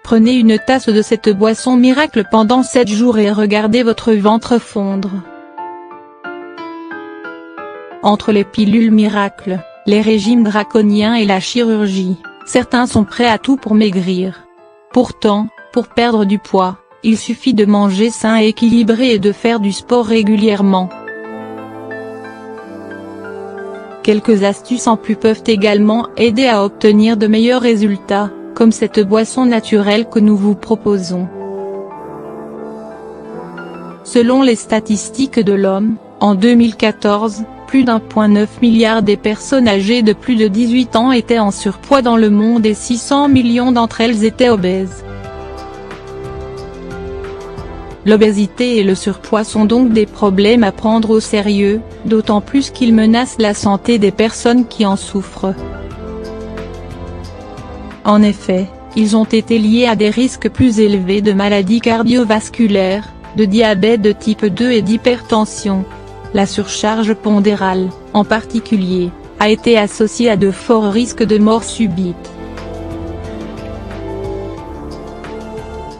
Prenez une tasse de cette boisson miracle pendant 7 jours et regardez votre ventre fondre. Entre les pilules miracles, les régimes draconiens et la chirurgie, certains sont prêts à tout pour maigrir. Pourtant, pour perdre du poids, il suffit de manger sain et équilibré et de faire du sport régulièrement. Quelques astuces en plus peuvent également aider à obtenir de meilleurs résultats, comme cette boisson naturelle que nous vous proposons. Selon les statistiques de l'OMS, en 2014, plus d'1,9 milliard des personnes âgées de plus de 18 ans étaient en surpoids dans le monde et 600 millions d'entre elles étaient obèses. L'obésité et le surpoids sont donc des problèmes à prendre au sérieux, d'autant plus qu'ils menacent la santé des personnes qui en souffrent. En effet, ils ont été liés à des risques plus élevés de maladies cardiovasculaires, de diabète de type 2 et d'hypertension. La surcharge pondérale, en particulier, a été associée à de forts risques de mort subite.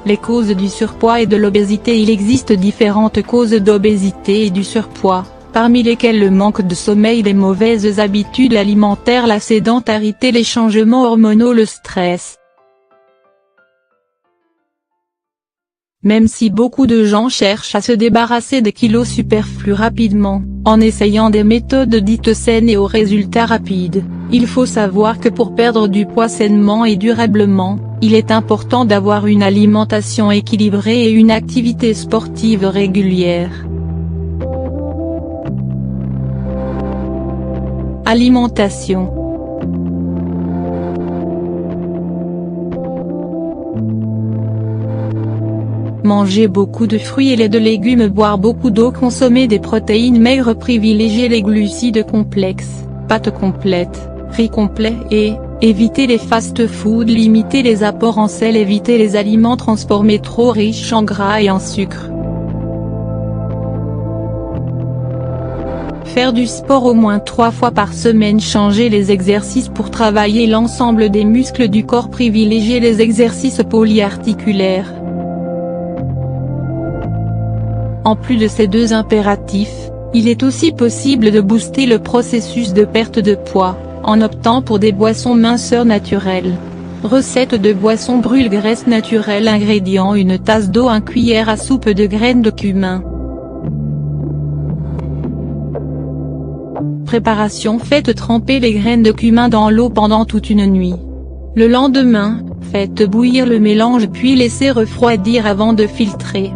Les causes du surpoids et de l'obésité. Il existe différentes causes d'obésité et du surpoids, parmi lesquelles le manque de sommeil, les mauvaises habitudes alimentaires, la sédentarité, les changements hormonaux, le stress. Même si beaucoup de gens cherchent à se débarrasser des kilos superflus rapidement, en essayant des méthodes dites saines et aux résultats rapides, il faut savoir que pour perdre du poids sainement et durablement, il est important d'avoir une alimentation équilibrée et une activité sportive régulière. Alimentation. Manger beaucoup de fruits et de légumes, boire beaucoup d'eau, consommer des protéines maigres, privilégier les glucides complexes, pâtes complètes, riz complet et éviter les fast-foods, limiter les apports en sel, éviter les aliments transformés trop riches en gras et en sucre. Faire du sport au moins 3 fois par semaine, changer les exercices pour travailler l'ensemble des muscles du corps, privilégier les exercices polyarticulaires. En plus de ces deux impératifs, il est aussi possible de booster le processus de perte de poids, en optant pour des boissons minceurs naturelles. Recette de boisson: brûle graisse naturelle. Ingrédients: une tasse d'eau, 1 cuillère à soupe de graines de cumin. Préparation: faites tremper les graines de cumin dans l'eau pendant toute une nuit. Le lendemain, faites bouillir le mélange puis laissez refroidir avant de filtrer.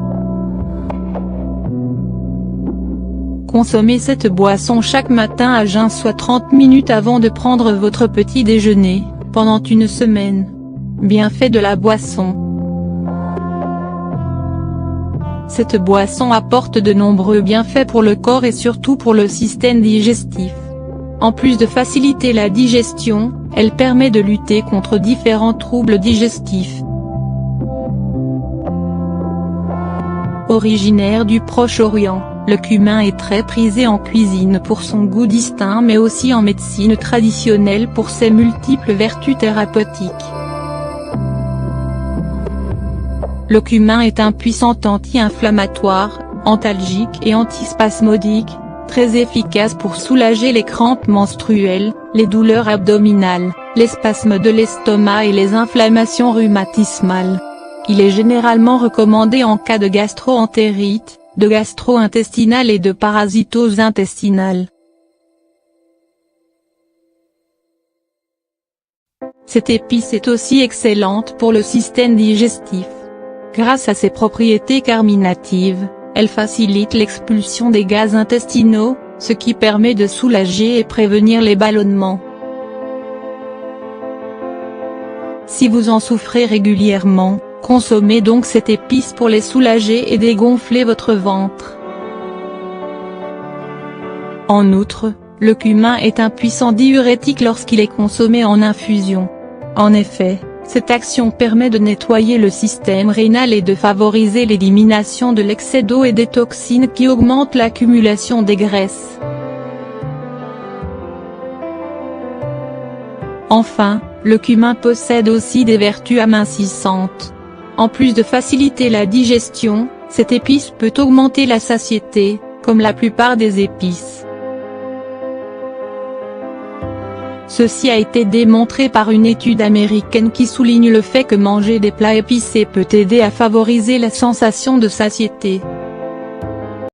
Consommez cette boisson chaque matin à jeun, soit 30 minutes avant de prendre votre petit déjeuner, pendant une semaine. Bienfaits de la boisson. Cette boisson apporte de nombreux bienfaits pour le corps et surtout pour le système digestif. En plus de faciliter la digestion, elle permet de lutter contre différents troubles digestifs. Originaire du Proche-Orient, le cumin est très prisé en cuisine pour son goût distinct mais aussi en médecine traditionnelle pour ses multiples vertus thérapeutiques. Le cumin est un puissant anti-inflammatoire, antalgique et antispasmodique, très efficace pour soulager les crampes menstruelles, les douleurs abdominales, les spasmes de l'estomac et les inflammations rhumatismales. Il est généralement recommandé en cas de gastro-entérite, de gastro-intestinale et de parasitose intestinale. Cette épice est aussi excellente pour le système digestif. Grâce à ses propriétés carminatives, elle facilite l'expulsion des gaz intestinaux, ce qui permet de soulager et prévenir les ballonnements. Si vous en souffrez régulièrement, consommez donc cette épice pour les soulager et dégonfler votre ventre. En outre, le cumin est un puissant diurétique lorsqu'il est consommé en infusion. En effet, cette action permet de nettoyer le système rénal et de favoriser l'élimination de l'excès d'eau et des toxines qui augmentent l'accumulation des graisses. Enfin, le cumin possède aussi des vertus amincissantes. En plus de faciliter la digestion, cette épice peut augmenter la satiété, comme la plupart des épices. Ceci a été démontré par une étude américaine qui souligne le fait que manger des plats épicés peut aider à favoriser la sensation de satiété.